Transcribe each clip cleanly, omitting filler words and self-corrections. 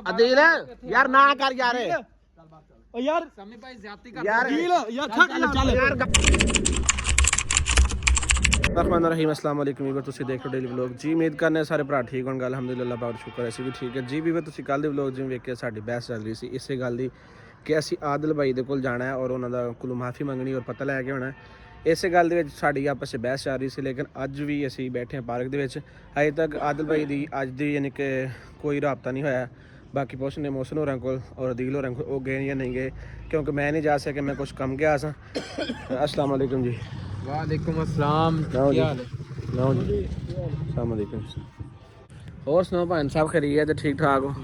ਅਦੀਲ ਯਾਰ ਨਾ ਕਰ ਯਾਰ ਓ ਯਾਰ ਸਮੀ ਭਾਈ ਜ਼ਿਆਦਤੀ ਕਰ ਯਾਰ ਯਾਰ ਥੱਕ ਚੱਲ ਯਾਰ रहमान रहीम अस्सलाम वालेकुम ਵੀਰ ਤੁਸੀਂ ਦੇਖ ਰਹੇ ਡੇਲੀ ਵਲੌਗ ਜੀ ਉਮੀਦ ਕਰਨੇ ਸਾਰੇ ਭਰਾ ਠੀਕ ਹੋਣਗੇ ਅਲਹਮਦੁਲਿਲਾ ਬਹੁਤ ਸ਼ੁਕਰ ਅਸੀਂ ਵੀ ਠੀਕ ਹੈ ਜੀ ਵੀਰ ਤੁਸੀਂ ਕੱਲ ਦੇ ਵਲੌਗ ਜਿਵੇਂ ਵੇਖਿਆ ਸਾਡੀ ਬਹਿਸ ਚੱਲ ਰਹੀ ਸੀ ਇਸੇ ਗੱਲ ਦੀ ਕਿ ਅਸੀਂ ਆਦਿਲ ਭਾਈ ਦੇ ਕੋਲ ਜਾਣਾ ਹੈ ਔਰ ਉਹਨਾਂ ਦਾ ਕੋਲੋਂ ਮਾਫੀ ਮੰਗਣੀ ਔਰ ਪਤਾ ਲੈ ਕੇ ਆਉਣਾ ਇਸੇ ਗੱਲ ਦੇ ਵਿੱਚ ਸਾਡੀ ਆਪਸ ਵਿੱਚ ਬਹਿਸ ਚੱਲ ਰਹੀ ਸੀ ਲੇਕਿਨ ਅੱਜ ਵੀ ਅਸੀਂ ਬੈਠੇ ਹਾਂ ਪਾਰਕ ਦੇ ਵਿੱਚ ਅਜੇ ਤੱਕ ਆਦਿਲ ਭਾਈ ਦੀ ਅੱਜ ਦੀ ਯਾਨੀ ਕਿ ਕੋਈ ਰਾਬਤਾ ਨਹੀਂ ਹੋਇਆ ਬਾਕੀ ਪੁੱਛਨੇ ਮੋਹਸਨ ਹੋਰਾਂ ਕੋਲ ਔਰ ਅਦੀਲ ਹੋਰਾਂ ਕੋਲ ਉਹ ਗਏ ਜਾਂ ਨਹੀਂ ਗਏ ਕਿਉਂਕਿ ਮੈਂ ਨਹੀਂ ਜਾ ਸਕਿਆ ਮੈਂ ਕੁਝ ਕੰਮ ਗਿਆ ਸਾਂ अस्सलाम वालेकुम जी ਵਾਲੇਕੁਮ ਅਸਲਾਮ ਕੀ ਹਾਲ ਹੈ ਲਓ ਜੀ अस्सलाम वालेकुम ਹੋਰ ਸੁਣਾਓ ਭਾਈ ਸਾਹਿਬ ਖਰੀ ਹੈ ਤੇ ਠੀਕ ਠਾਕ ਹੋ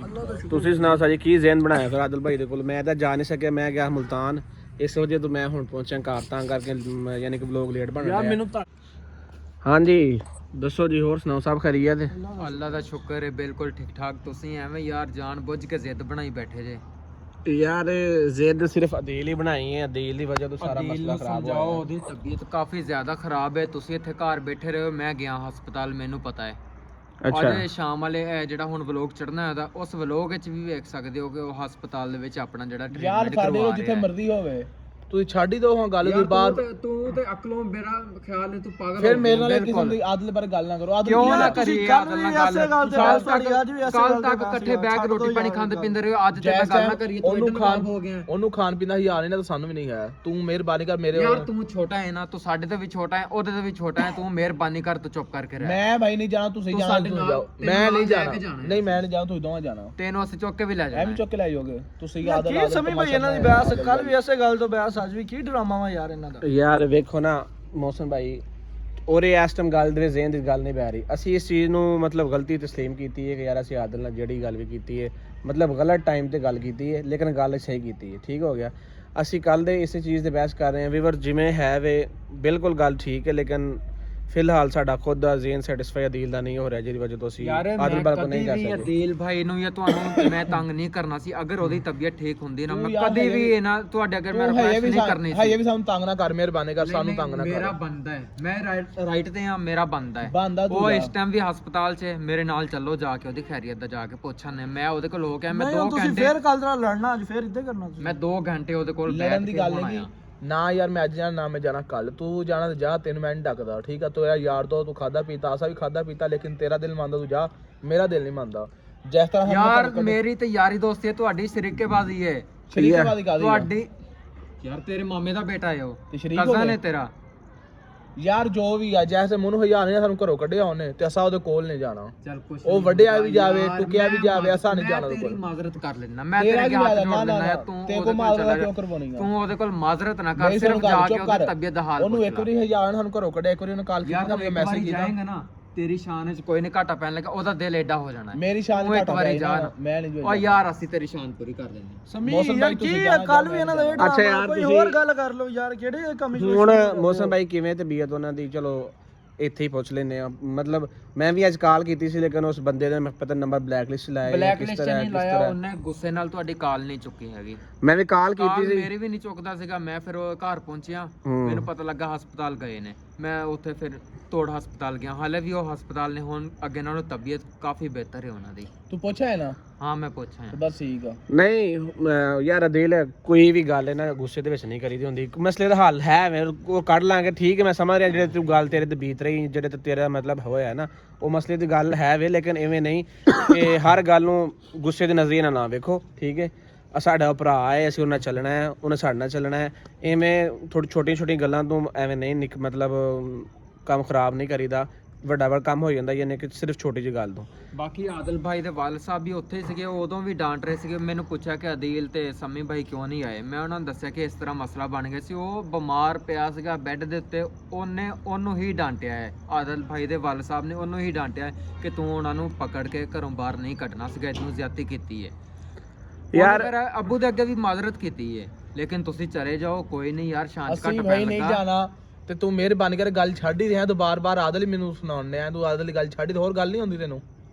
ਤੁਸੀਂ ਸੁਣਾਓ ਸਾਜੀ ਕੀ ਜ਼ੇਨ ਬਣਾਇਆ ਫਿਰ ਆਦਿਲ ਭਾਈ ਦੇ ਕੋਲ ਮੈਂ ਤਾਂ ਜਾ ਨਹੀਂ ਸਕਿਆ ਮੈਂ ਗਿਆ ਮੁਲਤਾਨ ਇਸ ਵਜ੍ਹਾ ਤੋਂ ਮੈਂ ਹੁਣ ਪਹੁੰਚਿਆ ਘਰ ਤਾਂ ਕਰਕੇ ਯਾਨੀ ਕਿ ਵਲੌਗ ਲੇਟ ਬਣ ਰਿਹਾ ਯਾਰ ਮੈਨੂੰ ਤਾਂ ਹਾਂਜੀ ਦੱਸੋ ਜੀ ਹੋਰ ਸੁਣਾਓ ਸਭ ਖਰੀ ਹੈ ਤੇ ਅੱਲਾ ਦਾ ਸ਼ੁਕਰ ਹੈ ਬਿਲਕੁਲ ਠੀਕ ਠਾਕ ਤੁਸੀਂ ਐਵੇਂ ਯਾਰ ਜਾਣ ਬੁੱਝ ਕੇ ਜ਼ਿੱਦ ਬਣਾਈ ਬੈਠੇ ਜੇ ਯਾਰ ਜ਼ਿੱਦ ਸਿਰਫ ਅਦੀਲ ਹੀ ਬਣਾਈ ਹੈ ਅਦੀਲ ਦੀ ਵਜ੍ਹਾ ਤੋਂ ਸਾਰਾ ਮਸਲਾ ਖਰਾਬ ਹੋਇਆ ਉਹਦੀ ਤਬੀਅਤ ਕਾਫੀ ਜ਼ਿਆਦਾ ਖਰਾਬ ਹੈ ਤੁਸੀਂ ਇੱਥੇ ਘਰ ਬੈਠੇ ਰਹੋ ਮੈਂ ਗਿਆ ਹਸਪਤਾਲ ਮੈਨੂੰ ਪਤਾ ਹੈ ਅੱਜ ਸ਼ਾਮ ਵਾਲੇ ਜਿਹੜਾ ਹੁਣ ਵਲੋਗ ਚੜਨਾ ਹੈ ਉਸ ਵਲੋਗ ਵਿੱਚ ਵੀ ਵੇਖ ਸਕਦੇ ਹੋ ਕਿ ਉਹ ਹਸਪਤਾਲ ਦੇ ਵਿੱਚ ਆਪਣਾ ਜਿਹੜਾ ਟ੍ਰੀਟਮੈਂਟ ਕਰਵਾ ਰਿਹਾ ਹੈ ਜਿੱਥੇ ਮਰਜ਼ੀ ਹੋਵੇ ਤੂੰ ਛੱਡ ਹੀ ਦੋ ਹਾਂ ਗੱਲ ਦੀ ਬਾਹਰ ਤੂੰ ਤੇ ਅਕਲੋਂ ਮੇਰਾ ਖਿਆਲ ਹੈ ਤੂੰ ਪਾਗਲ ਫਿਰ ਮੇਰੇ ਨਾਲ ਕਿਸਮ ਦੀ ਆਦਿਲ ਬਾਰੇ ਗੱਲ ਨਾ ਕਰੋ ਆਦਿਲ ਕਿਉਂ ਨਾ ਕਰੀਏ ਆਦਿਲ ਨਾਲ ਗੱਲ ਅੱਜ ਵੀ ਕੱਲ ਤੱਕ ਇਕੱਠੇ ਬੈਠ ਕੇ ਰੋਟੀ ਪਾਣੀ ਖਾਂਦੇ ਪੀਂਦੇ ਰਹੇ ਅੱਜ ਤੇ ਮੈਂ ਗੱਲ ਨਾ ਕਰੀਏ ਤੂੰ ਉਹਨੂੰ ਖਾਣ ਹੋ ਗਿਆ ਉਹਨੂੰ ਖਾਣ ਪੀਣ ਦਾ ਹੀ ਹਾਲ ਨਹੀਂ ਨਾ ਤਾਂ ਸਾਨੂੰ ਵੀ ਨਹੀਂ ਹੈ ਤੂੰ ਮਿਹਰਬਾਨੀ ਕਰ ਮੇਰੇ ਯਾਰ ਤੂੰ ਛੋਟਾ ਹੈ ਨਾ ਤੂੰ ਸਾਡੇ ਤੋਂ ਵੀ ਛੋਟਾ ਹੈ ਉਹਦੇ ਤੋਂ ਵੀ ਛੋਟਾ ਹੈ ਤੂੰ ਮਿਹਰਬਾਨੀ ਕਰ ਤੂੰ ਚੁੱਪ ਕਰਕੇ ਰਹਿ ਮੈਂ ਭਾਈ ਨਹੀਂ ਜਾਣਾ ਤੁਸੀਂ ਜਾਣਾ ਤੁਸੀਂ ਜਾਓ ਮੈਂ ਨਹੀਂ ਜਾਣਾ ਨਹੀਂ ਮੈਂ ਨਹੀਂ ਜਾਣਾ ਤੁਸੀਂ ਦੋਵਾਂ ਜਾਣਾ ਤੈਨੂੰ ਅਸੀਂ ਚੁੱਕ ਕੇ ਵੀ ਲੈ ਜਾਣਾ ਐਵੇਂ ਚੁੱਕ ਕੇ ਲੈ ਜਾਓਗੇ ਤੁਸੀਂ ਆਦਿਲ ਕੀ ਸਮਝ ਭਾਈ ਇਹਨਾਂ ਦੀ ਬਹਿਸ ਕੱਲ ਵੀ ਐਸੇ ਗੱਲ ਤੋਂ ਬਹਿਸ ਅੱਜ ਵੀ ਕੀ ਡਰਾਮਾ ਵਾ ਯਾਰ ਇਹਨਾਂ ਦਾ ਯਾਰ ਵੇਖੋ ਨਾ ਮੌਸਮ ਭਾਈ ਔਰ ਇਹ ਇਸ ਟਾਈਮ ਗੱਲ ਦੇ ਜ਼ੇਨ ਦੀ ਗੱਲ ਨਹੀਂ ਪੈ ਰਹੀ ਅਸੀਂ ਇਸ ਚੀਜ਼ ਨੂੰ ਮਤਲਬ ਗਲਤੀ ਤਸਲੀਮ ਕੀਤੀ ਹੈ ਕਿ ਯਾਰ ਅਸੀਂ ਆਦਿਲ ਨਾਲ ਜਿਹੜੀ ਗੱਲ ਵੀ ਕੀਤੀ ਹੈ ਮਤਲਬ ਗਲਤ ਟਾਈਮ ਤੇ ਗੱਲ ਕੀਤੀ ਹੈ ਲੇਕਿਨ ਗੱਲ ਸਹੀ ਕੀਤੀ ਹੈ ਠੀਕ ਹੋ ਗਿਆ ਅਸੀਂ ਕੱਲ ਦੇ ਇਸੇ ਚੀਜ਼ ਤੇ ਬਹਿਸ ਕਰ ਰਹੇ ਹਾਂ ਵੀਵਰ ਜਿਵੇਂ ਹੈ ਵੇ ਬਿਲਕੁਲ ਗੱਲ ਠੀਕ ਹੈ ਲੇਕਿਨ ਫਿਲਹਾਲ ਸਾਡਾ ਖੁਦ ਦਾ ਜ਼ੇਨ ਸੈਟੀਸਫਾਈ ਅਦੀਲ ਦਾ ਨਹੀਂ ਹੋ ਰਿਹਾ ਜਿਹਦੀ ਵਜ੍ਹਾ ਤੋਂ ਅਸੀਂ ਆਦਿਲ ਬਾਰੇ ਕੋ ਨਹੀਂ ਕਰ ਸਕਦੇ ਅਦੀਲ ਭਾਈ ਨੂੰ ਜਾਂ ਤੁਹਾਨੂੰ ਮੈਂ ਤੰਗ ਨਹੀਂ ਕਰਨਾ ਸੀ ਅਗਰ ਉਹਦੀ ਤਬੀਅਤ ਠੀਕ ਹੁੰਦੀ ਨਾ ਮੈਂ ਕਦੇ ਵੀ ਇਹ ਨਾ ਤੁਹਾਡੇ ਅਗਰ ਮੈਂ ਰਿਕੁਐਸਟ ਨਹੀਂ ਕਰਨੀ ਸੀ ਇਹ ਵੀ ਸਾਨੂੰ ਤੰਗ ਨਾ ਕਰ ਮਿਹਰਬਾਨੀ ਕਰ ਸਾਨੂੰ ਤੰਗ ਨਾ ਕਰ ਮੇਰਾ ਬੰਦਾ ਹੈ ਮੈਂ ਰਾਈਟ ਤੇ ਆ ਮੇਰਾ ਬੰਦਾ ਹੈ ਉਹ ਇਸ ਟਾਈਮ ਵੀ ਹਸਪਤਾਲ 'ਚ ਮੇਰੇ ਨਾਲ ਚੱਲੋ ਜਾ ਕੇ ਉਹਦੀ ਖੈਰੀਅਤ ਦਾ ਜਾ ਕੇ ਪੁੱਛਾਂ ਮੈਂ ਉਹਦੇ ਕੋਲ ਹੋ ਕੇ ਮੈਂ 2 ਘੰਟੇ ਤੁਸੀਂ ਫੇਰ ਕੱਲ ਤਰ੍ਹਾਂ ਲੜਨਾ ਅੱਜ ਫੇਰ ਇੱਦਾਂ ਕਰਨਾ ਮੈਂ 2 ਘੰਟੇ ਉਹਦੇ ਕੋਲ ਲੜਨ ਦੀ ਗੱਲ ਨਹੀਂ ਨਾ ਯਾਰ ਮੈਂ ਅੱਜ ਜਾਣਾ ਨਾ ਮੈਂ ਜਾਣਾ ਕੱਲ ਤੂੰ ਜਾਣਾ ਤੇ ਜਾ ਤੈਨੂੰ ਮੈਂ ਨਹੀਂ ਡੱਕਦਾ ਠੀਕ ਆ ਤੇਰਾ ਯਾਰ ਤੋਂ ਤੂੰ ਖਾਦਾ ਪੀਤਾ ਅਸਾਂ ਵੀ ਖਾਦਾ ਪੀਤਾ ਲੇਕਿਨ ਤੇਰਾ ਦਿਲ ਮੰਨਦਾ ਤੂੰ ਜਾ ਮੇਰਾ ਦਿਲ ਨਹੀਂ ਮੰਨਦਾ ਜਿਸ ਤਰ੍ਹਾਂ ਯਾਰ ਮੇਰੀ ਤੇ ਯਾਰੀ ਦੋਸਤੀ ਹੈ ਤੁਹਾਡੀ ਸ਼ਰੀਕੇਬਾਜ਼ੀ ਹੈ ਸ਼ਰੀਕੇਬਾਜ਼ੀ ਕਾਦੀ ਤੁਹਾਡੀ ਯਾਰ ਤੇਰੇ ਮਾਮੇ ਦਾ ਬੇਟਾ ਹੈ ਉਹ ਤੇ ਸ਼ਰੀਕ ਹੋ ਕਜ਼ਨ ਹੈ ਤੇਰਾ ਯਾਰ ਜੋ ਵੀ ਆ ਜੈਸੇ ਮੂੰਹ ਹਜ਼ਾਰ ਨੇ ਸਾਨੂੰ ਘਰੋਂ ਕੱਢਿਆ ਉਹਨੇ ਤੇ ਅਸਾਂ ਉਹਦੇ ਕੋਲ ਨਹੀਂ ਜਾਣਾ ਚੱਲ ਕੁਛ ਉਹ ਵੱਡਿਆ ਵੀ ਜਾਵੇ ਟੁਕਿਆ ਵੀ ਜਾਵੇ ਅਸਾਂ ਨਹੀਂ ਜਾਣਾ ਉਹਦੇ ਕੋਲ ਤੇਰੀ ਮਾਜ਼ਰਤ ਕਰ ਲੈਣਾ ਮੈਂ ਤੇਰੇ ਅੱਗੇ ਹੱਥ ਜੋੜ ਲੈਣਾ ਤੂੰ ਤੇ ਕੋ ਮਾਜ਼ਰਤ ਕਿਉਂ ਕਰਵਾਉਣੀ ਤੂੰ ਉਹਦੇ ਕੋਲ ਮਾਜ਼ਰਤ ਨਾ ਕਰ ਸਿਰਫ ਜਾ ਕੇ ਉਹਦੀ ਤਬੀਅਤ ਦਾ ਹਾਲ ਉਹਨੂੰ ਇੱਕ ਵਾਰੀ ਹਜ਼ਾਰ ਸਾਨੂੰ ਘਰੋਂ ਕੱਢਿਆ ਇੱਕ ਵਾਰੀ ਉਹਨੇ ਕਾਲ ਕੀਤਾ ਮੈਨੂੰ ਮੈਸੇਜ ਕੀਤਾ ਜਾਏਗਾ ਨਾ ਤੇਰੀ ਸ਼ਾਨ ਵਿੱਚ ਕੋਈ ਨਹੀਂ ਘਾਟਾ ਪੈਣ ਲੱਗਾ ਉਹਦਾ ਦਿਲ ਐਡਾ ਹੋ ਜਾਣਾ ਮੇਰੀ ਸ਼ਾਨ ਘਾਟਾ ਇੱਕ ਵਾਰੀ ਜਾ ਮੈਂ ਨਹੀਂ ਓ ਯਾਰ ਅਸੀਂ ਤੇਰੀ ਸ਼ਾਨ ਪੂਰੀ ਕਰ ਲੈਣੀ ਸਮੀ ਯਾਰ ਕੀ ਕੱਲ ਵੀ ਇਹਨਾਂ ਦਾ ਅੱਛਾ ਯਾਰ ਕੋਈ ਹੋਰ ਗੱਲ ਕਰ ਲਓ ਯਾਰ ਕਿਹੜੇ ਕੰਮ ਹੁਣ ਮੌਸਮ ਭਾਈ ਕਿਵੇਂ ਤਬੀਅਤ ਉਹਨਾਂ ਦੀ ਚਲੋ ਇੱਥੇ ਹੀ ਪੁੱਛ ਲੈਨੇ ਆ ਮਤਲਬ ਮੈਂ ਵੀ ਅੱਜ ਕਾਲ ਕੀਤੀ ਸੀ ਲੇਕਿਨ ਉਸ ਬੰਦੇ ਦਾ ਮੈਂ ਪਤਾ ਨੰਬਰ ਬਲੈਕ ਲਿਸਟ ਲਾਇਆ ਕਿਸ ਤਰ੍ਹਾਂ ਲਾਇਆ ਉਹਨੇ ਗੁੱਸੇ ਨਾਲ ਤੁਹਾਡੀ ਕਾਲ ਨਹੀਂ ਚੁੱਕੀ ਹੈਗੀ ਮੈਂ ਵੀ ਕਾਲ ਕੀਤੀ ਸੀ ਮੇਰੇ ਵੀ ਨਹੀਂ ਚੁੱਕਦਾ ਸੀਗਾ ਮੈਂ ਫਿਰ ਉਹ ਘਰ ਪਹੁੰਚਿਆ ਮੈਨੂੰ ਪਤਾ ਲੱਗਾ ਹਸਪਤਾਲ ਗਏ ਨੇ ਮੈਂ ਉੱਥੇ ਫਿਰ ਤੋੜ ਹਸਪਤਾਲ ਗਿਆ ਹਾਲੇ ਵੀ ਉਹ ਹਸਪਤਾਲ ਨੇ ਹੁਣ ਅੱਗੇ ਨਾਲੋਂ ਤਬੀਅਤ ਕਾਫੀ ਬਿਹਤਰ ਹੈ ਉਹਨਾਂ ਦੀ ਤੂੰ ਪੁੱਛਿਆ ਹੈ ਨਾ ਹਾਂ ਮੈਂ ਪੁੱਛਿਆ ਬਸ ਠੀਕ ਆ ਨਹੀਂ ਯਾਰ ਦਿਲ ਕੋਈ ਵੀ ਗੱਲ ਹੈ ਨਾ ਗੁੱਸੇ ਦੇ ਵਿੱਚ ਨਹੀਂ ਕਰੀਦੀ ਹੁੰਦੀ ਮਸਲੇ ਦਾ ਹੱਲ ਹੈ ਉਹ ਕੱਢ ਲਾਂਗੇ ਠੀਕ ਹੈ ਮੈਂ ਸਮਝ ਰਿਹਾ ਜਿਹੜੇ ਤੂੰ ਗੱਲ ਤੇਰੇ ਤੇ ਬੀਤ ਰਹੀ ਜਿਹੜੇ ਤੇ ਤੇਰਾ ਮਤਲਬ ਹੋਇਆ ਨਾ ਉਹ ਮਸਲੇ ਦੀ ਗੱਲ ਹੈ ਵੇ ਲੇਕਿਨ ਐਵੇਂ ਨਹੀਂ ਕਿ ਹਰ ਗੱਲ ਨੂੰ ਗੁੱਸੇ ਦੇ ਨਜ਼ਰੀਏ ਨਾਲ ਨਾ ਵੇਖੋ ਠੀਕ ਹੈ ਸਾਡਾ ਭਰਾ ਹੈ ਅਸੀਂ ਉਹਨਾਂ ਚੱਲਣਾ ਹੈ ਉਹਨੇ ਸਾਡੇ ਨਾਲ ਚੱਲਣਾ ਹੈ ਐਵੇਂ ਥੋੜੀ ਛੋਟੀਆਂ ਗੱਲਾਂ ਤੋਂ ਐਵੇਂ ਨਹੀਂ ਮਤਲਬ ਕੰਮ ਖਰਾਬ ਨਹੀਂ ਕਰੀਦਾ ਵੱਡਾ ਕੰਮ ਹੋ ਜਾਂਦਾ ਯਾਨੀ ਕਿ ਸਿਰਫ ਛੋਟੀ ਜਿਹੀ ਗੱਲ ਤੋਂ ਬਾਕੀ ਆਦਿਲ ਭਾਈ ਦੇ ਵਾਲ ਸਾਹਿਬ ਵੀ ਉੱਥੇ ਸੀਗੇ ਉਦੋਂ ਵੀ ਡਾਂਟ ਰਹੇ ਸੀਗੇ ਮੈਨੂੰ ਪੁੱਛਿਆ ਕਿ ਅਦੀਲ ਤੇ ਸਮੀ ਭਾਈ ਕਿਉਂ ਨਹੀਂ ਆਏ ਮੈਂ ਉਹਨਾਂ ਨੂੰ ਦੱਸਿਆ ਕਿ ਇਸ ਤਰ੍ਹਾਂ ਮਸਲਾ ਬਣ ਗਿਆ ਸੀ ਉਹ ਬਿਮਾਰ ਪਿਆ ਸੀਗਾ ਬੈੱਡ ਦੇ ਉੱਤੇ ਉਹਨੂੰ ਹੀ ਡਾਂਟਿਆ ਹੈ ਆਦਿਲ ਭਾਈ ਦੇ ਵਾਲ ਸਾਹਿਬ ਨੇ ਉਹਨੂੰ ਹੀ ਡਾਂਟਿਆ ਕਿ ਤੂੰ ਉਹਨਾਂ ਨੂੰ ਪਕੜ ਕੇ ਘਰੋਂ ਬਾਹਰ ਨਹੀਂ ਕੱਢਣਾ ਸੀਗਾ ਇਹਨੂੰ ਜ਼ਿਆਦਤੀ ਕੀਤੀ ਹੈ ਯਾਰ ਅੱਬੂ ਦੇ ਅੱਗੇ ਵੀ ਮਾਜ਼ਰਤ ਕੀਤੀ ਹੈ ਲੇਕਿਨ ਤੁਸੀਂ ਚਲੇ ਜਾਓ ਕੋਈ ਨਹੀਂ ਯਾਰ ਸ਼ਾਂਤ ਘੱਟ ਪੈਣ ਲੱਗਾ ਨਹੀਂ ਜਾਣਾ ਤੇ ਤੂੰ ਮਿਹਰਬਾਨੀ ਕਰ ਗੱਲ ਛੱਡ ਹੀ ਰਿਹਾ ਤੂੰ ਬਾਰ-ਬਾਰ ਆਦਲ ਹੀ ਮੈਨੂੰ ਸੁਣਾਉਣ ਰਿਹਾ ਤੂੰ ਆਦਲ ਦੀ ਗੱਲ ਛੱਡ ਹੀ ਹੋਰ ਗੱਲ ਨਹੀਂ ਹੁੰਦੀ ਤੈਨੂੰ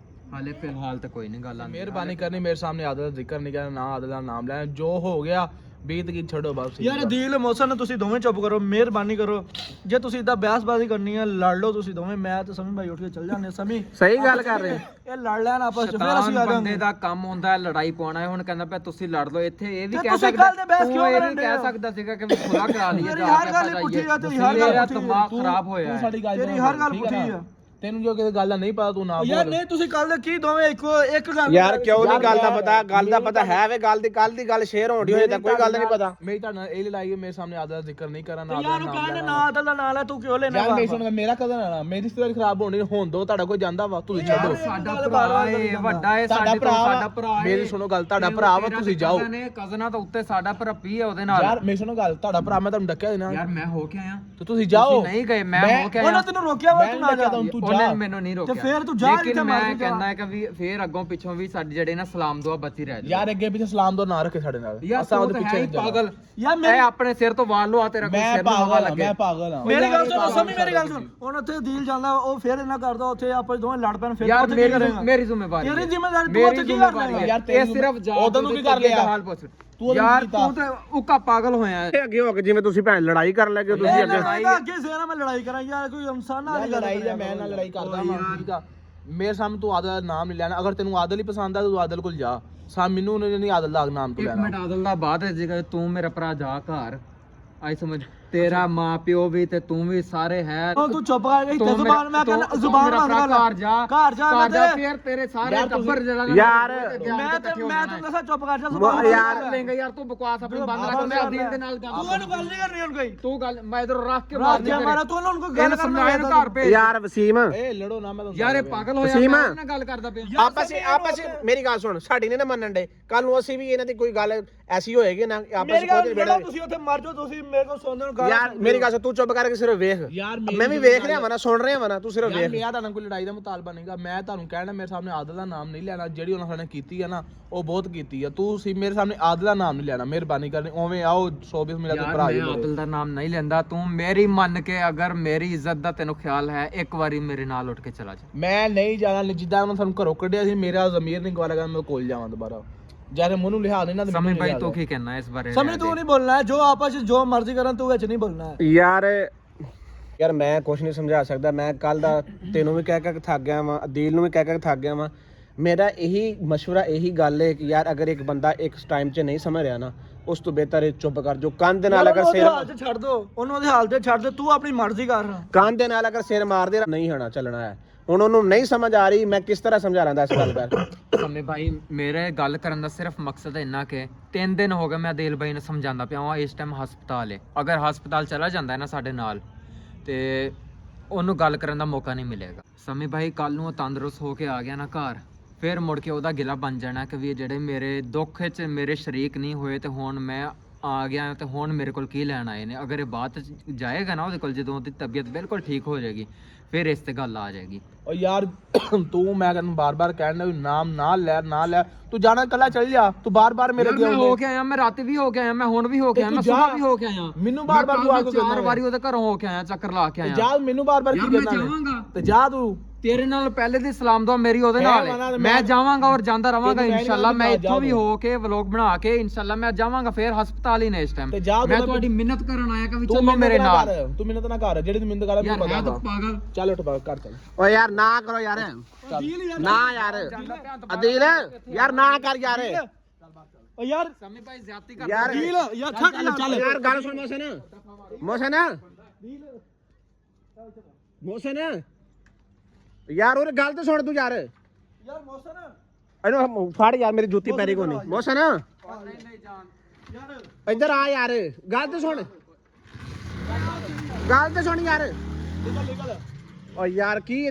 ਹਾਲੇ ਫਿਲਹਾਲ ਤਾਂ ਕੋਈ ਨਹੀਂ ਗੱਲ ਆਂਦੀ ਮਿਹਰਬਾਨੀ ਕਰਨੀ ਮੇਰੇ ਸਾਹਮਣੇ ਆਦਲ ਦਾ ਜ਼ਿਕਰ ਨਹੀਂ ਕਰਨਾ ਨਾ ਆਦਲ ਦਾ ਨਾਮ ਲੈਣਾ ਜੋ ਹੋ ਗਿਆ ਬੀਤ ਗਈ ਛੱਡੋ ਬਸ ਯਾਰ ਦਿਲ ਮੋਸਨ ਤੁਸੀਂ ਦੋਵੇਂ ਚੁੱਪ ਕਰੋ, ਮਿਹਰਬਾਨੀ ਕਰੋ। ਜੇ ਤੁਸੀਂ ਇਦਾਂ ਬਹਿਸਬਾਜ਼ੀ ਕਰਨੀ ਹੈ ਲੜ ਲਓ ਤੁਸੀਂ ਦੋਵੇਂ, ਮੈਂ ਤੇ ਸਮੀ ਭਾਈ ਉੱਠ ਕੇ ਚੱਲ ਜਾਂਦੇ। ਸਮੀ ਸਹੀ ਗੱਲ ਕਰ ਰਹੇ ਇਹ ਲੜ ਲੈਣ ਆਪਸ ਚ, ਫਿਰ ਅਸੀਂ ਆ ਬੰਦੇ ਜਾਵਾਂਗੇ। ਦਾ ਕੰਮ ਹੁੰਦਾ ਹੈ ਲੜਾਈ ਪਾਉਣਾ ਹੈ। ਹੁਣ ਕਹਿੰਦਾ ਪਿਆ ਤੁਸੀਂ ਲੜ ਲਓ ਇੱਥੇ, ਇਹ ਵੀ ਤੇ ਕਹਿ ਤੁਸੀਂ ਸਕਦਾ ਕੱਲ੍ਹ ਦੇ ਬਹਿਸ ਤੂੰ ਕਿਉਂ ਇਹ ਕਰਨ ਵੀ ਡਏ ਕਹਿ ਹੋ? ਸਕਦਾ ਸੀਗਾ ਕਿ ਵੀ ਖੁਲਾ ਕਰਾ ਲਈਏ ਤੇਰੀ ਜਾ ਹਰ ਕੇ ਗੱਲ ਆਪਾਂ ਪੁੱਠੀ ਆ, ਜਾਈਏ। ਤੇਰੀ ਹਰ ਗੱਲ ਮੇਰਾ ਪੁੱਠੀ ਆ। ਦਿਮਾਗ ਖਰਾਬ ਹੋਇਆ ਤੂੰ ਹੈ। ਸਾਡੀ ਗੱਲ ਤੇਰੀ ਹਰ ਗੱਲ ਪੁੱਠੀ ਆ। ਤੈਨੂੰ ਜੋ ਕਿਸੇ ਗੱਲ ਦਾ ਨਹੀਂ ਪਤਾ ਤੂੰ ਨਾ ਯਾਰ ਬੋਲ ਨਹੀਂ ਤੁਸੀਂ ਕੱਲ ਦੇ ਕੀ ਦੋਵੇਂ ਇੱਕ ਗੱਲ ਯਾਰ ਕਿਉਂ ਨਹੀਂ ਗੱਲ ਦਾ ਪਤਾ? ਗੱਲ ਦਾ ਪਤਾ ਹੈ ਵੇ, ਗੱਲ ਦੀ ਗੱਲ ਸ਼ੇਅਰ ਹੋਣੀ ਹੋਈ ਤਾਂ ਕੋਈ ਗੱਲ ਨਹੀਂ ਪਤਾ। ਮੇਰੀ ਤਾਂ ਇਹ ਲੜਾਈ ਹੈ, ਮੇਰੇ ਸਾਹਮਣੇ ਆਦਤ ਦਾ ਜ਼ਿਕਰ ਨਹੀਂ ਕਰਨਾ ਨਾ ਯਾਰ ਉਹ ਕਹਿੰਦੇ ਨਾ ਆਦਲ ਦਾ ਨਾਲ ਹੈ, ਤੂੰ ਕਿਉਂ ਲੈਣਾ? ਯਾਰ ਮੇਰੀ ਸੁਣ ਮੇਰਾ ਕਦਨ ਆਣਾ, ਮੇਰੀ ਰਿਸ਼ਤੇਦਾਰੀ ਖਰਾਬ ਹੋਣੀ ਹੋਣ ਦੋ, ਤੁਹਾਡਾ ਕੋਈ ਜਾਂਦਾ ਵਾ ਤੁਸੀਂ ਛੱਡੋ। ਸਾਡਾ ਭਰਾ ਏ, ਵੱਡਾ ਏ, ਸਾਡੇ ਤੋਂ ਸਾਡਾ ਭਰਾ ਏ। ਮੇਰੀ ਸੁਣੋ ਗੱਲ, ਤੁਹਾਡਾ ਭਰਾ ਵਾ, ਤੁਸੀਂ ਜਾਓ। ਕਜ਼ਨਾਂ ਤੋਂ ਉੱਤੇ ਸਾਡਾ ਭਰਾ ਪੀ ਹੈ ਉਹਦੇ ਨਾਲ। ਯਾਰ ਮੇਰੀ ਸੁਣੋ ਗੱਲ, ਤੁਹਾਡਾ ਭਰਾ ਮੈਂ ਤੁਹਾਨੂੰ ਡੱਕਿਆ ਦੇਣਾ। ਯਾਰ ਮੈਂ ਹੋ ਕੇ ਆਇਆ, ਤੇ ਤੁਸੀਂ ਜਾਓ। ਤੁਸੀਂ ਨਹੀਂ ਗਏ, ਮੈਂ ਹੋ ਕੇ ਆਇਆ। ਉਹਨਾਂ ਤੈਨੂੰ ਰੋਕਿਆ ਵਾ, ਤੂੰ ਨਾ ਜਾ। ਤੂੰ ਉਹਨੇ ਜਾ। ਮੈਨੂੰ ਨਹੀਂ ਰੋਕਿਆ। ਤੇ ਫਿਰ ਤੂੰ ਜਾ, ਲੇਕਿਨ ਜਿੱਥੇ ਮੈਂ ਮਰਜ਼ੀ ਜਾ। ਕਹਿੰਦਾ ਹੈ ਕਿ ਵੀ ਫੇਰ ਅੱਗੋਂ ਪਿੱਛੋਂ ਵੀ ਸਾਡੇ ਜਿਹੜੇ ਨਾ ਸਲਾਮ ਦੁਆ ਬਚੀ ਰਹਿ ਜਾਏ। ਯਾਰ ਅੱਗੇ ਪਿੱਛੇ ਸਲਾਮ ਦੋ ਨਾ ਰੱਖੇ ਸਾਡੇ ਨਾਲ, ਯਾਰ ਅਸਾਂ ਤੂੰ ਉਹਦੇ ਤਾਂ ਹੈ ਪਿੱਛੇ ਹੀ ਨਹੀਂ ਜਾਣਾ। ਪਾਗਲ। ਯਾਰ ਮੈਂ ਆਪਣੇ ਸਿਰ ਤੋਂ ਵਾਲ ਲਵਾ ਤੇਰਾ ਕੋਈ ਮੈਂ ਸਿਰ ਨੂੰ ਹਵਾ ਪਾਗਲ ਹਾਂ, ਲੱਗੇ। ਮੈਂ ਪਾਗਲ ਹਾਂ। ਮੇਰੀ ਗੱਲ ਸੁਣ ਸਮੀ, ਮੇਰੀ ਗੱਲ ਸੁਣ। ਹੁਣ ਉੱਥੇ ਦੀਲ ਜਾਂਦਾ, ਉਹ ਫਿਰ ਇਹਨਾਂ ਕਰਦਾ, ਉੱਥੇ ਆਪਸ ਦੋਵੇਂ ਲੜ ਪੈਣ, ਫਿਰ ਯਾਰ ਉੱਥੇ ਕੀ ਕਰੇਗਾ? ਮੇਰੀ ਜ਼ਿੰਮੇਵਾਰੀ ਤੇਰੀ ਹੈ। ਜ਼ਿੰਮੇਵਾਰੀ ਤੂੰ ਉੱਥੇ ਕੀ ਕਰਨਾ ਹੈ? ਯਾਰ ਇਹ ਸਿਰਫ ਜਾ ਉਦੋਂ ਨੂੰ ਕੀ ਕਰ ਲਿਆ? ਹਾਲ ਪੁੱਛ ਤੂੰ ਯਾਰ ਤੂੰ ਤੇ ਉੱਕਾ ਪਾਗਲ ਹੋਇਆ ਹੈ। ਇਹ ਅੱਗੇ ਹੋ ਕੇ ਜਿਵੇਂ ਤੁਸੀਂ ਭੈਣ ਲੜਾਈ ਕਰਨ ਲੱਗੇ ਹੋ, ਤੁਸੀਂ ਅੱਗੇ ਅੱਗੇ ਸੇਰਾ ਮੈਂ ਲੜਾਈ ਕਰਾਂ ਯਾਰ, ਕੋਈ ਇਨਸਾਨ ਨਾਲ ਯਾਰ ਲੜਾਈ ਦਾ ਮੈਂ ਨਾਲ ਲੜਾਈ ਕਰਦਾ ਹਾਂ, ਠੀਕ ਆ। ਮੇਰੇ ਸਾਹਮਣੇ ਤੂੰ ਆਦਲ ਦਾ ਨਾਮ ਨਹੀਂ ਲੈਣਾ। ਅਗਰ ਤੈਨੂੰ ਆਦਲ ਹੀ ਪਸੰਦ ਆ ਤੂੰ ਆਦਲ ਕੋਲ ਜਾ। ਮੈਨੂੰ ਨਹੀਂ ਆਦਲ ਦਾ ਨਾਮ ਤੂੰ ਇੱਕ ਲੈਣਾ। ਮਿੰਟ ਆਦਲ ਦਾ ਬਾਤ ਹੈ, ਜੇਕਰ ਤੂੰ ਮੇਰਾ ਭਰਾ ਜਾ ਘਰ ਆਈ ਸਮਝ, ਤੇਰਾ ਮਾਂ ਪਿਓ ਵੀ ਤੇ ਤੂੰ ਵੀ ਸਾਰੇ ਹੈ। ਉਹ ਤੂੰ ਚੁੱਪ ਕਰ, ਇੱਥੇ ਜ਼ੁਬਾਨ ਮੈਂ ਕਹਿੰਦਾ ਜ਼ੁਬਾਨ ਬੰਦ ਕਰ ਲੈ। ਘਰ ਜਾ, ਘਰ ਜਾ ਫਿਰ ਤੇਰੇ ਸਾਰੇ ਟੱਬਰ ਜਿਹੜਾ ਯਾਰ ਮੈਂ ਤੈਨੂੰ ਦੱਸਾਂ ਚੁੱਪ ਕਰ ਜਾ ਯਾਰ ਜ਼ੁਬਾਨ ਲੇਂਗਾ ਯਾਰ ਤੂੰ ਬਕਵਾਸ ਆਪਣੀ ਬੰਦ ਰੱਖ। ਮੈਂ ਅਦੀਲ ਦੇ ਨਾਲ ਤੂੰ ਉਹਨੂੰ ਗੱਲ ਨਹੀਂ ਕਰਨੀ ਹੁਣ ਕੋਈ। ਤੂੰ ਗੱਲ ਮੈਂ ਇਧਰ ਰੱਖ ਕੇ ਰਾਤ ਦੇ ਮਾਰਾ ਤੂੰ ਉਹਨਾਂ ਨੂੰ ਗੱਲ ਕਰਨਾ ਇਹਨੂੰ ਘਰ ਭੇਜ। ਯਾਰ ਵਸੀਮ, ਏ ਲੜੋ ਨਾ, ਮੈਂ ਤੁਹਾਨੂੰ ਯਾਰ ਇਹ ਪਾਗਲ ਹੋਇਆ, ਵਸੀਮ। ਮੈਂ ਨਾਲ ਗੱਲ ਕਰਦਾ ਪਿਆ। ਆਪਸ ਮੇਰੀ ਗੱਲ ਸੁਣ, ਸਾਡੀ ਨਹੀਂ ਨਾ ਮੰਨਣ ਦੇ, ਕੱਲ ਨੂੰ ਅਸੀਂ ਵੀ ਇਹਨਾਂ ਦੀ ਕੋਈ ਗੱਲ ਐਸੀ ਹੋਏਗੀ ਨਾ ਆਪਸ ਮੇਰੀ ਗੱਲ ਵਿੱਚ ਸੁਣੋ, ਤੁਸੀਂ ਉੱਥੇ ਮਰ ਜਾਓ, ਤੁਸੀਂ ਮੇਰੇ ਕੋਲ ਸੁਣਦੇ ਹੋ ਗੱਲ। ਯਾਰ ਮੇਰੀ ਗੱਲ ਸੁਣ, ਤੂੰ ਚੁੱਪ ਕਰਕੇ ਸਿਰਫ ਵੇਖ। ਯਾਰ ਮੈਂ ਵੀ ਵੇਖ ਰਿਹਾ ਵਾ ਨਾ, ਸੁਣ ਰਿਹਾ ਵਾ ਨਾ, ਤੂੰ ਸਿਰਫ ਯਾਰ ਵੇਖ। ਮੇਰਾ ਤਾਂ ਕੋਈ ਲੜਾਈ ਦਾ ਮੁਤਾਲਬਾ ਨਹੀਂਗਾ। ਮੈਂ ਤੁਹਾਨੂੰ ਕਹਿਣਾ ਮੇਰੇ ਸਾਹਮਣੇ ਆਦਲ ਦਾ ਨਾਮ ਨਹੀਂ ਲੈਣਾ। ਜਿਹੜੀ ਉਹਨਾਂ ਨੇ ਕੀਤੀ ਆ ਨਾ ਉਹ ਬਹੁਤ ਕੀਤੀ ਆ। ਤੂੰ ਸੀ ਮੇਰੇ ਸਾਹਮਣੇ ਆਦਲ ਦਾ ਨਾਮ ਨਹੀਂ ਲੈਣਾ, ਮਿਹਰਬਾਨੀ ਕਰਨੀ। ਉਵੇਂ ਆਓ 120 ਮਿੰਟ ਤੇ ਭਰਾ ਮੈਂ ਆਦਲ ਦਾ ਨਾਮ ਨਹੀਂ ਲੈਂਦਾ। ਤੂੰ ਮੇਰੀ ਮੰਨ ਕੇ, ਅਗਰ ਮੇਰੀ ਇੱਜ਼ਤ ਦਾ ਤੈਨੂੰ ਖਿਆਲ ਹੈ, ਇੱਕ ਵਾਰੀ ਮੇਰੇ ਨਾਲ ਉੱਠ ਕੇ ਚਲਾ ਜਾ। ਮੈਂ ਨਹੀਂ ਜਾਣਾ। ਜਿੱਦਾਂ ਉਹਨਾਂ ਸਾਨੂੰ ਘਰੋਂ ਕੱਢਿਆ ਸੀ, ਮੇਰਾ ਜ਼ਮੀਰ ਨਹੀਂ ਗਵਾਰਾ, ਮੈਂ ਕੋਲ ਜਾਵਾਂ ਦੁਬਾਰਾ। ਜਦ ਮੂੰਹ ਲਿਹਾ ਨਹੀਂ ਨਾ ਤੇ ਸਮੀ ਭਾਈ ਤੂੰ ਕੀ ਕਹਿਣਾ ਇਸ ਬਾਰੇ? ਸਮਝ ਤੂੰ ਨਹੀਂ ਬੋਲਣਾ ਹੈ, ਜੋ ਆਪਸ ਵਿੱਚ ਜੋ ਮਰਜ਼ੀ ਕਰਨ ਤੂੰ ਵਿੱਚ ਨਹੀਂ ਬੋਲਣਾ ਹੈ। ਯਾਰ ਮੈਂ ਕੁਝ ਨਹੀਂ ਸਮਝਾ ਸਕਦਾ। ਮੈਂ ਕੱਲ ਦਾ ਤੈਨੂੰ ਵੀ ਕਹਿ ਕੇ ਥੱਕ ਗਿਆ ਵਾਂ, ਅਦੀਲ ਨੂੰ ਵੀ ਕਹਿ ਕੇ ਥੱਕ ਗਿਆ ਵਾਂ। ਮੇਰਾ ਇਹੀ ਮਸ਼ਵਰਾ, ਇਹੀ ਗੱਲ ਹੈ ਕਿ ਯਾਰ ਅਗਰ ਇੱਕ ਬੰਦਾ ਇੱਕ ਟਾਈਮ 'ਚ ਨਹੀਂ ਸਮਝ ਰਿਹਾ ਨਾ, ਉਸ ਤੋਂ ਬਿਹਤਰ ਹੈ ਚੁੱਪ ਕਰ। ਜੋ ਕੰਨ ਦੇ ਨਾਲ ਅਗਰ ਸਿਰ ਛੱਡ ਦੋ ਉਹਨੂੰ, ਉਹਦੇ ਹਾਲ ਤੇ ਛੱਡ ਦੇ, ਤੂੰ ਆਪਣੀ ਮਰਜ਼ੀ ਕਰ। ਕੰਨ ਦੇ ਨਾਲ ਅਗਰ ਸਿਰ ਮਾਰਦੇ ਨਹੀਂ ਹੋਣਾ ਚੱਲਣਾ ਹੈ। ਹੁਣ ਉਹਨੂੰ ਨਹੀਂ ਸਮਝ ਆ ਰਹੀ, ਮੈਂ ਕਿਸ ਤਰ੍ਹਾਂ ਸਮਝਾ ਰਹਾ ਇਸ ਗੱਲ ਦਾ। ਸਮੀ ਭਾਈ ਮੇਰੇ ਗੱਲ ਕਰਨ ਦਾ ਸਿਰਫ ਮਕਸਦ ਇੰਨਾ ਕਿ 3 ਦਿਨ ਹੋ ਗਏ ਮੈਂ ਅਦੀਲ ਭਾਈ ਨੂੰ ਸਮਝਾਉਂਦਾ ਪਿਆ ਹਾਂ। ਇਸ ਟਾਈਮ ਹਸਪਤਾਲ ਹੈ, ਅਗਰ ਹਸਪਤਾਲ ਚਲਾ ਜਾਂਦਾ ਹੈ ਨਾ ਸਾਡੇ ਨਾਲ ਤੇ ਉਹਨੂੰ ਗੱਲ ਕਰਨ ਦਾ ਮੌਕਾ ਨਹੀਂ ਮਿਲੇਗਾ। ਸਮੀ ਭਾਈ ਕੱਲ ਨੂੰ ਉਹ ਤੰਦਰੁਸਤ ਹੋ ਕੇ ਆ ਗਿਆ ਨਾ ਘਰ, ਫਿਰ ਮੁੜ ਕੇ ਉਹਦਾ ਗਿਲਾ ਬਣ ਜਾਣਾ ਕਿ ਵੀ ਜਿਹੜੇ ਮੇਰੇ ਦੁੱਖ 'ਚ ਮੇਰੇ ਸ਼ਰੀਕ ਨਹੀਂ ਹੋਏ ਤੇ ਹੁਣ ਮੈਂ ਆ ਗਿਆ ਤੇ ਹੁਣ ਮੇਰੇ ਕੋਲ ਕੀ ਲੈਣ ਆਏ ਨੇ। ਅਗਰ ਇਹ ਬਾਤ ਜਾਏਗਾ ਨਾ ਉਹਦੇ ਕੋਲ, ਜਦੋਂ ਉਹਦੀ ਤਬੀਅਤ ਬਿਲਕੁਲ ਠੀਕ ਹੋ ਜਾਏਗੀ, ਫਿਰ ਇਸ ਤੇ ਗੱਲ ਆ ਜਾਏਗੀ। ਓ ਯਾਰ ਤੂੰ ਮੈਂ ਤੈਨੂੰ ਬਾਰ-ਬਾਰ ਕਹਿਣਾ ਵੀ ਨਾਮ ਨਾ ਲੈ। ਤੂੰ ਜਾਣਾ ਕੱਲਾ ਚੱਲ ਜਾ। ਤੂੰ ਬਾਰ-ਬਾਰ ਮੇਰੇ ਅੱਗੇ ਮੈਂ ਹੋ ਕੇ ਆਇਆ, ਮੈਂ ਰਾਤੀ ਵੀ ਹੋ ਕੇ ਆਇਆ, ਮੈਂ ਹੁਣ ਵੀ ਹੋ ਕੇ ਆਇਆ, ਮੈਂ ਸਵੇਰ ਵੀ ਹੋ ਕੇ ਆਇਆ। ਮੈਨੂੰ ਬਾਰ-ਬਾਰ ਤੂੰ ਆ ਕੇ 4 ਵਾਰੀ ਉਹਦੇ ਘਰੋਂ ਹੋ ਕੇ ਆਇਆ, ਚੱਕਰ ਲਾ ਕੇ ਆਇਆ। ਜਾ ਮੈਨੂੰ ਬਾਰ-ਬਾਰ ਕੀ ਮੈਂ ਕਹਿਣਾ ਜਾਵਾਂਗਾ ਤੇ ਜਾ ਤੂੰ। ਤੇਰੇ ਨਾਲ ਪਹਿਲੇ ਦੀ ਸਲਾਮ ਦੁਆ ਮੇਰੀ ਉਹਦੇ ਨਾਲ ਹੈ। ਮੈਂ ਜਾਵਾਂਗਾ ਔਰ ਜਾਂਦਾ ਰਵਾਂਗਾ ਇਨਸ਼ਾਅੱਲਾ। ਮੈਂ ਇੱਥੋਂ ਵੀ ਹੋ ਕੇ ਵਲੌਗ ਬਣਾ ਕੇ ਇਨਸ਼ਾਅੱਲਾ ਮੈਂ ਜਾਵਾਂਗਾ। ਫਿਰ ਹਸਪਤਾਲ ਹੀ ਨੇ ਇਸ ਟਾਈਮ। ਮੈਂ ਤੁਹਾਡੀ ਮਿਹਨਤ ਕਰਨ ਆਇਆ ਕਿ ਵੀ ਚਲੋ ਮੇਰੇ ਨਾਲ। ਤੂੰ ਮਿਹਨਤ ਨਾ ਕਰ, ਜਿਹੜੀ ਤੂੰ ਮਿਹਨਤ ਕਰ ਮੈਨੂੰ ਪਤਾ ਤੂੰ ਪਾਗਲ। ਚੱਲ ਉੱਠ ਕਰ ਚੱਲ। ਓ ਯਾਰ ਨਾ ਕਰੋ ਯਾਰ, ਨਾ ਯਾਰ ਅਦੀਲ ਯਾਰ ਨਾ ਕਰ ਯਾਰ। ਓ ਯਾਰ ਸਮੀ ਭਾਈ ਜ਼ਿਆਦਤੀ ਕਰ ਯਾਰ ਯਾਰ ਥੱਕ ਚੱਲ ਯਾਰ ਗੱਲ ਸੁਣ ਮੋਸਨ ਯਾਰ ਉਹ ਗੱਲ ਤਾਂ ਸੁਣ ਤੂੰ ਯਾਰ। ਯਾਰ ਮੋਸਨ ਇਹਨੂੰ ਫੜ ਯਾਰ, ਮੇਰੀ ਜੁੱਤੀ ਪੈਰੀ ਕੋਨੀ। ਮੋਸਨ ਯਾਰ ਇੱਧਰ ਆ ਯਾਰ, ਗੱਲ ਤਾਂ ਸੁਣ ਯਾਰ। ਓ ਯਾਰ ਕੀ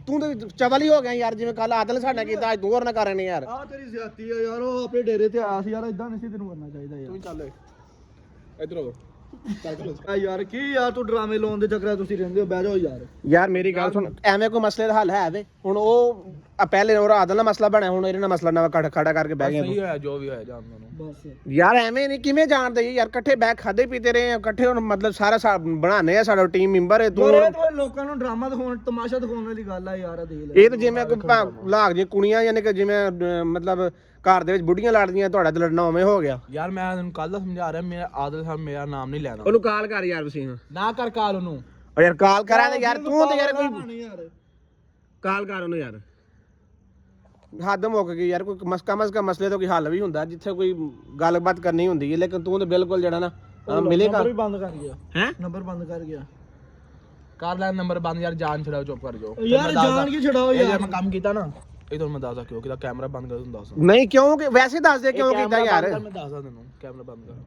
ਤੂੰ ਤਾਂ ਚਵਲ ਹੀ ਹੋ ਗਿਆ ਯਾਰ, ਜਿਵੇਂ ਕੱਲ ਆਦਲ ਸਾਡਾ ਕੀਤਾ, ਅੱਜ ਤੂੰ ਹੋਰ ਨਾ ਕਰ ਰਹੇ ਯਾਰ। ਆ ਤੇਰੀ ਜ਼ਿਆਦਤੀ ਆ ਯਾਰ, ਉਹ ਆਪਣੇ ਡੇਰੇ ਤੇ ਆਇਆ ਸੀ ਯਾਰ, ਇਦਾਂ ਨਹੀਂ ਸੀ ਤੈਨੂੰ ਕਰਨਾ ਚਾਹੀਦਾ ਯਾਰ। ਤੂੰ ਚੱਲ ਇੱਧਰ ਹੋ ਆ ਯਾਰ ਕੀ ਯਾਰ ਤੂੰ ਡਰਾਮੇ ਲਾਉਣ ਦੇ ਚੱਕਰਾਂ ਤੁਸੀਂ ਰਹਿੰਦੇ ਹੋ, ਬਹਿ ਜਾਓ ਯਾਰ। ਯਾਰ ਮੇਰੀ ਗੱਲ ਸੁਣ, ਐਵੇਂ ਕੋਈ ਮਸਲੇ ਦਾ ਹੱਲ ਹੈ ਵੇ? ਹੁਣ ਉਹ ਪਹਿਲੇ ਉਹ ਆਦਲ ਨਾਲ ਮਸਲਾ ਬਣਿਆ, ਹੁਣ ਇਹਦੇ ਨਾਲ ਮਸਲਾ ਨਵਾਂ ਖੜਾ ਕਰਕੇ ਬਹਿ ਗਏ ਸਹੀ ਹੋਇਆ ਜੋ ਵੀ ਹੋਇਆ ਜਾਣਦਾ ਨੂੰ। ਬਸ ਯਾਰ ਐਵੇਂ ਨਹੀਂ ਕਿਵੇਂ ਜਾਣਦੇ ਯਾਰ, ਇਕੱਠੇ ਬੈਗ ਖਾਦੇ ਪੀਤੇ ਰਹੇ ਆ ਇਕੱਠੇ, ਹੁਣ ਮਤਲਬ ਸਾਰਾ ਬਣਾਣੇ ਆ, ਸਾਡਾ ਟੀਮ ਮੈਂਬਰ ਹੈ ਤੂੰ। ਯਾਰ ਇਹ ਤਾਂ ਲੋਕਾਂ ਨੂੰ ਡਰਾਮਾ ਦਿਖਾਉਣ ਤਮਾਸ਼ਾ ਦਿਖਾਉਣ ਵਾਲੀ ਗੱਲ ਆ ਯਾਰ, ਦੇਖ ਲੈ ਇਹ ਤਾਂ ਜਿਵੇਂ ਕੋਈ ਲਾਗ ਜੀ ਕੁੜੀਆਂ ਯਾਨੀ ਕਿ ਜਿਵੇਂ ਮਤਲਬ ਘਰ ਦੇ ਵਿੱਚ ਬੁੱਢੀਆਂ ਲੜਦੀਆਂ, ਤੁਹਾਡਾ ਤੇ ਲੜਨਾ ਉਵੇਂ ਹੋ ਗਿਆ। ਯਾਰ ਮੈਂ ਤੈਨੂੰ ਕੱਲ ਦਾ ਸਮਝਾ ਰਿਹਾ, ਮੇਰਾ ਆਦਲ ਸਾਹਿਬ ਮੇਰਾ ਨਾਮ ਨਹੀਂ ਲੈਣਾ। ਉਹਨੂੰ ਕਾਲ ਕਰ ਯਾਰ ਵਸੀਮ, ਨਾ ਕਰ ਕਾਲ ਉਹਨੂੰ। ਓ ਯਾਰ ਕਾਲ ਕਰਾਂ ਤੇ ਯਾਰ ਤੂੰ ਤੇ ਯਾਰ ਕੋਈ ਯਾਰ ਕਾਲ ਕਰ ਉਹਨੂੰ ਯਾਰ, ਹੱਦ ਮੁੱਕ ਗਈ ਯਾਰ, ਕੋਈ ਮਸਕਾ ਮਸਲੇ ਤੋਂ ਕੋਈ ਹੱਲ ਵੀ ਹੁੰਦਾ ਜਿੱਥੇ ਕੋਈ ਗੱਲਬਾਤ ਕਰਨੀ ਹੁੰਦੀ ਹੈ, ਲੇਕਿਨ ਤੂੰ ਤੇ ਬਿਲਕੁਲ ਜਿਹੜਾ ਨਾ ਮਿਲੇਗਾ। ਨੰਬਰ ਵੀ ਬੰਦ ਕਰ ਗਿਆ, ਹੈ ਨੰਬਰ ਬੰਦ ਕਰ ਗਿਆ ਕਰ ਲੈ ਨੰਬਰ ਬੰਦ ਯਾਰ, ਜਾਨ ਛੜਾਓ, ਚੁੱਪ ਕਰ ਜਾਓ ਯਾਰ, ਜਾਣ ਕੇ ਛਡਾਓ ਇਹ ਯਾਰ। ਮੈਂ ਕੰਮ ਕੀਤਾ ਨਾ, ਇਹ ਤੁਹਾਨੂੰ ਮੈਂ ਦੱਸਦਾ ਕਿਉਂ ਕੀਤਾ, ਕੈਮਰਾ ਬੰਦ ਕਰ, ਤੁਹਾਨੂੰ ਦੱਸਦਾ ਨਹੀਂ ਕਿਉਂ ਵੈਸੇ ਦੱਸ ਦੇ ਕਿਉਂ ਕੀਤਾ ਯਾਰ। ਮੈਂ ਦੱਸਦਾ ਤੈਨੂੰ, ਕੈਮਰਾ ਬੰਦ ਕਰ।